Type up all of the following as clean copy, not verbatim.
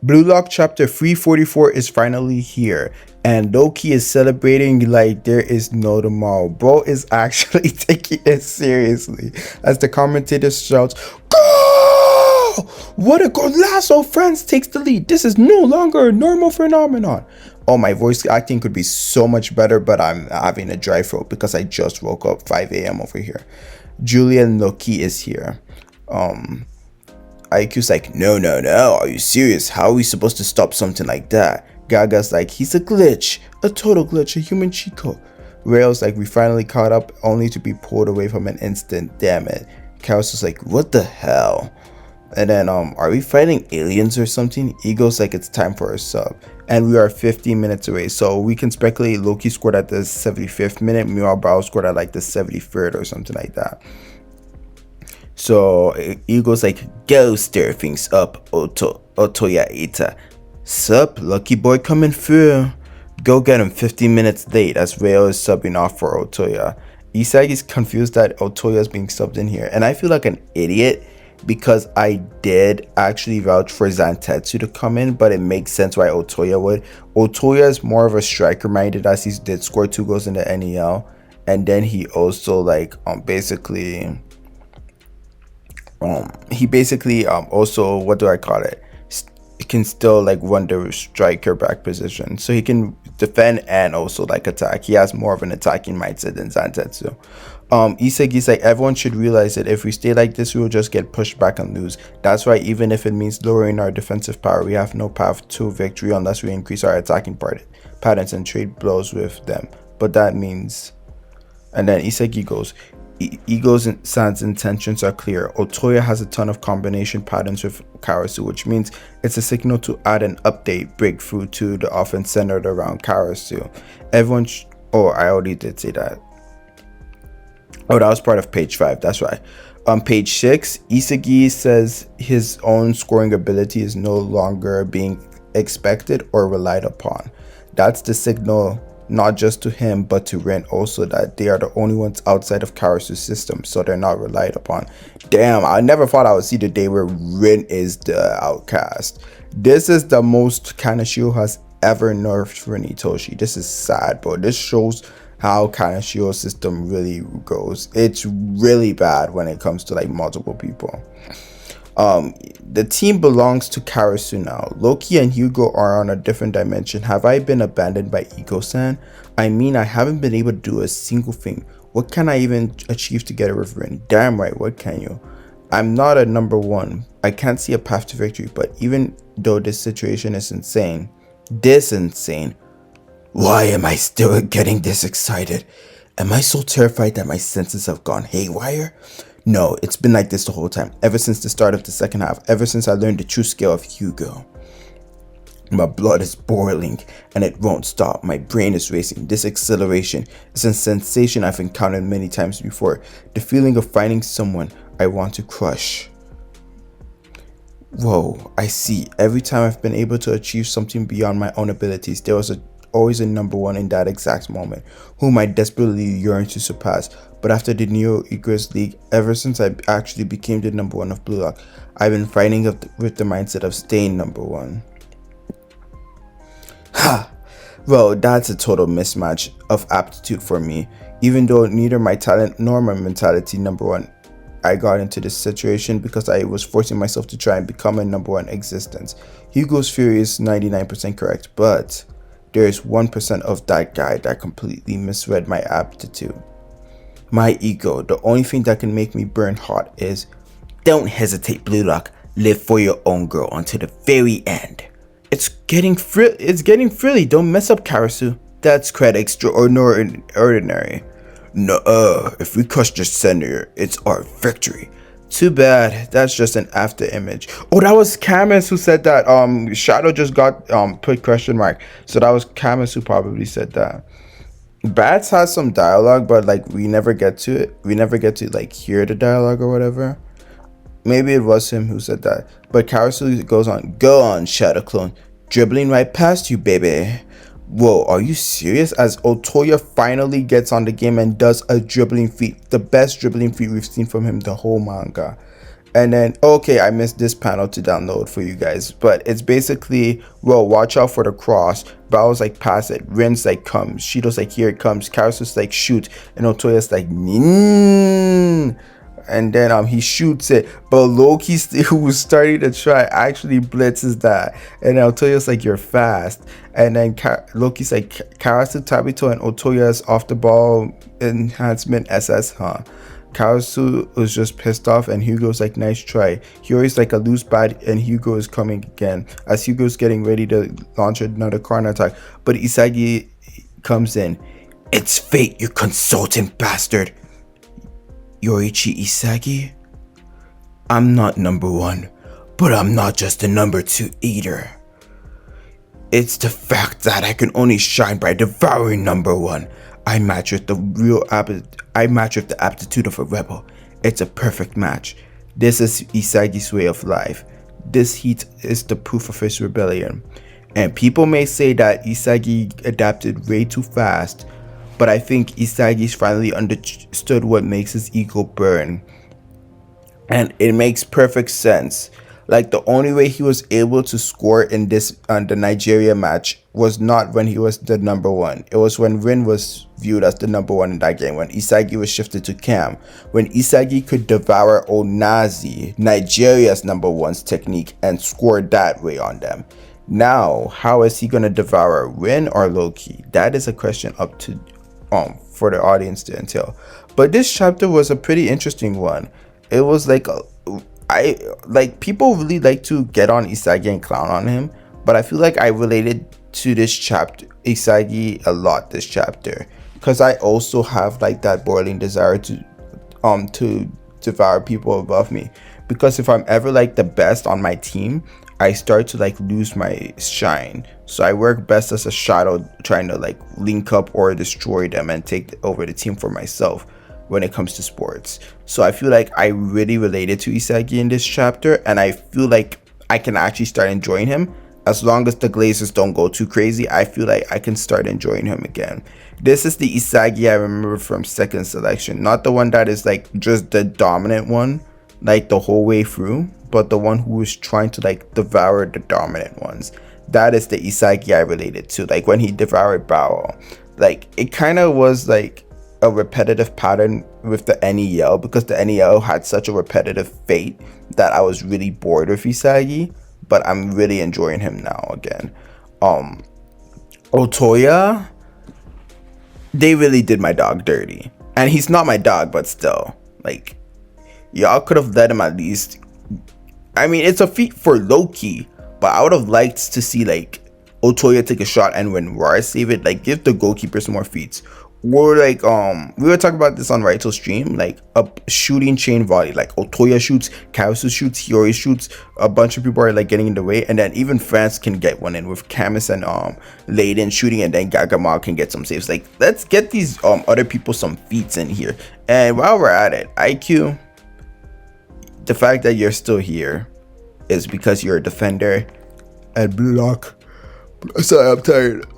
Bluelock chapter 344 is finally here, and Loki is celebrating like there is no tomorrow. Bro is actually taking it seriously as the commentator shouts, "Go! What a Lasso friends takes the lead. This is no longer a normal phenomenon." Oh, my voice acting could be so much better, but I'm having a dry throat because I just woke up 5 a.m. over here. Julian Loki is here. IQ's like, no, are you serious? How are we supposed to stop something like that? Gaga's like, he's a glitch, a total glitch, a human cheat code. Rail's like, we finally caught up only to be pulled away from an instant, damn it. Chaos is like, what the hell? And then, are we fighting aliens or something? Ego's like, it's time for a sub. And we are 15 minutes away, so we can speculate Loki scored at the 75th minute, meanwhile Bao scored at like the 73rd or something like that. So Ego's like, go stir things up, Otoya Ita. Sup, lucky boy coming through. Go get him 15 minutes late as Rail is subbing off for Otoya. Isagi's confused that Otoya is being subbed in here, and I feel like an idiot because I did actually vouch for Zantetsu to come in, but it makes sense why Otoya would. Otoya is more of a striker minded as he did score 2 goals in the NEL, and then he also like also, what do I call it, he can still like run the striker back position, so he can defend and also like attack. He has more of an attacking mindset than Zantetsu. Isagi's like, everyone should realize that if we stay like this, we will just get pushed back and lose. That's why even if it means lowering our defensive power, we have no path to victory unless we increase our attacking patterns and trade blows with them. But that means, and then Isagi goes, Ego's and San's intentions are clear. Otoya has a ton of combination patterns with Karasu, which means it's a signal to add an update breakthrough to the offense centered around Karasu. Everyone I already did say that. Oh, that was part of page 5, that's right. On page 6, Isagi says his own scoring ability is no longer being expected or relied upon. That's the signal not just to him but to Rin also, that they are the only ones outside of Karasu's system, so they're not relied upon. Damn, I never thought I would see the day where Rin is the outcast. This is the most Kaneshiro has ever nerfed Rin Itoshi. This is sad, bro. This shows how Kaneshio's system really goes. It's really bad when it comes to like multiple people. The team belongs to Karasu now. Loki and Hugo are on a different dimension. Have I been abandoned by Ego-san? I mean, I haven't been able to do a single thing. What can I even achieve together with Rin? Damn right, what can you? I'm not a number 1. I can't see a path to victory, but even though this situation is insane, why am I still getting this excited? Am I so terrified that my senses have gone haywire? No, it's been like this the whole time, ever since the start of the second half, ever since I learned the true scale of Hugo. My blood is boiling and it won't stop. My brain is racing. This acceleration is a sensation I've encountered many times before. The feeling of finding someone I want to crush. Whoa, I see. Every time I've been able to achieve something beyond my own abilities, there was always a number 1 in that exact moment, whom I desperately yearned to surpass. But after the Neo Eagles League, ever since I actually became the number 1 of Bluelock, I've been fighting with the mindset of staying number 1. Ha! Well, that's a total mismatch of aptitude for me. Even though neither my talent nor my mentality number 1, I got into this situation because I was forcing myself to try and become a number 1 existence. Hugo's theory is 99% correct, but there is 1% of that guy that completely misread my aptitude. My ego, the only thing that can make me burn hot is, don't hesitate, Bluelock. Live for your own girl until the very end. It's getting frilly. Don't mess up, Karasu. That's quite extraordinary. Nuh-uh. If we crush the center, it's our victory. Too bad. That's just an after image. Oh, that was Camus who said that. Shadow just got put question mark. So that was Camus who probably said that. Bats has some dialogue, but like we never get to it. We never get to like hear the dialogue or whatever. Maybe it was him who said that. But Karasu goes on. Go on, Shadow Clone. Dribbling right past you, baby. Whoa, are you serious? As Otoya finally gets on the game and does a dribbling feat. The best dribbling feat we've seen from him the whole manga. And then, okay, I missed this panel to download for you guys, but it's basically, well, watch out for the cross. Bao's like, pass it. Rin's like, come. Shido's like, here it comes. Karasu's like, shoot. And Otoya's like, nin. And then he shoots it, but Loki, who was starting to try, actually blitzes that. And Otoya's like, you're fast. And then Loki's like, Karasu, Tabito, and Otoya's off the ball enhancement SS, huh? Karasu was just pissed off, and Hugo's like, nice try. Hiyori's like a loose bat, and Hugo is coming again as Hugo's getting ready to launch another corner attack. But Isagi comes in. It's fate, you consultant bastard. Yoichi Isagi? I'm not number one, but I'm not just a number two either. It's the fact that I can only shine by devouring number one. I match with the aptitude of a rebel. It's a perfect match. This is Isagi's way of life. This heat is the proof of his rebellion. And people may say that Isagi adapted way too fast, but I think Isagi's finally understood what makes his ego burn. And it makes perfect sense. Like, the only way he was able to score in this the Nigeria match was not when he was the number one. It was when Rin was viewed as the number one in that game, when Isagi was shifted to Cam, when Isagi could devour Onazi, Nigeria's number one's technique, and score that way on them. Now, how is he gonna devour Rin or Loki? That is a question up to for the audience to entail. But this chapter was a pretty interesting one. It was like people really like to get on Isagi and clown on him, but I feel like I related to this chapter, Isagi, a lot this chapter, because I also have like that boiling desire to devour people above me. Because if I'm ever like the best on my team, I start to like lose my shine. So I work best as a shadow, trying to like link up or destroy them and take over the team for myself when it comes to sports. So I feel like I really related to Isagi in this chapter, and I feel like I can actually start enjoying him. As long as the Glazers don't go too crazy, I feel like I can start enjoying him again. This is the Isagi I remember from second selection, not the one that is like just the dominant one like the whole way through, but the one who is trying to like devour the dominant ones. That is the Isagi I related to. Like when he devoured Bao, like it kind of was like a repetitive pattern with the NEL, because the NEL had such a repetitive fate that I was really bored with Isagi, but I'm really enjoying him now again. Otoya, they really did my dog dirty, and he's not my dog, but still, like, y'all could have let him at least. I mean, it's a feat for Loki, but I would have liked to see like Otoya take a shot, and when Rar save it, like give the goalkeepers more feats. Or like we were talking about this on Raito's stream, like a shooting chain volley, like Otoya shoots, Karasu shoots, Hiyori shoots, a bunch of people are like getting in the way, and then even France can get one in with Camus and Layden shooting, and then Gagamal can get some saves. Like, let's get these other people some feats in here. And while we're at it, IQ, the fact that you're still here is because you're a defender at Bluelock. Sorry, I'm tired.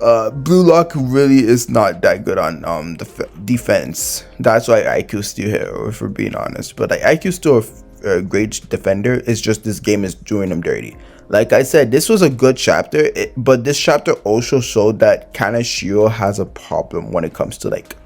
Bluelock really is not that good on defense. That's why IQ's still here, if we're being honest. But like IQ's still a great defender. It's just this game is doing him dirty. Like I said, this was a good chapter, but this chapter also showed that Kaneshiro has a problem when it comes to like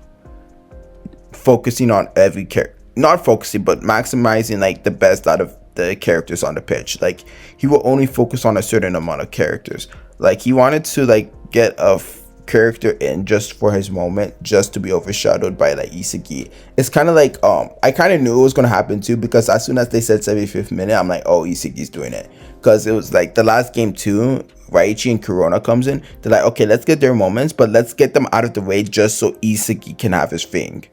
focusing on every character. Not focusing, but maximizing like the best out of the characters on the pitch. Like he will only focus on a certain amount of characters. Like he wanted to like get a character in just for his moment, just to be overshadowed by like Isagi. It's kind of like I kind of knew it was gonna happen too, because as soon as they said 75th minute, I'm like, oh, Isagi's doing it, because it was like the last game too. Raichi and Corona comes in. They're like, okay, let's get their moments, but let's get them out of the way just so Isagi can have his thing.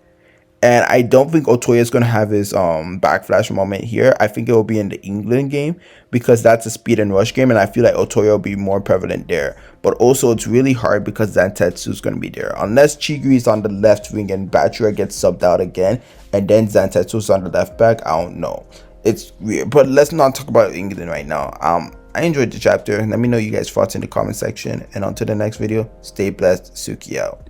And I don't think Otoya is going to have his backflash moment here. I think it will be in the England game, because that's a speed and rush game, and I feel like Otoya will be more prevalent there. But also it's really hard because Zantetsu is going to be there. Unless Chigiri is on the left wing and Bachira gets subbed out again, and then Zantetsu is on the left back, I don't know. It's weird. But let's not talk about England right now. I enjoyed the chapter. Let me know you guys' thoughts in the comment section. And on to the next video. Stay blessed. Suki out.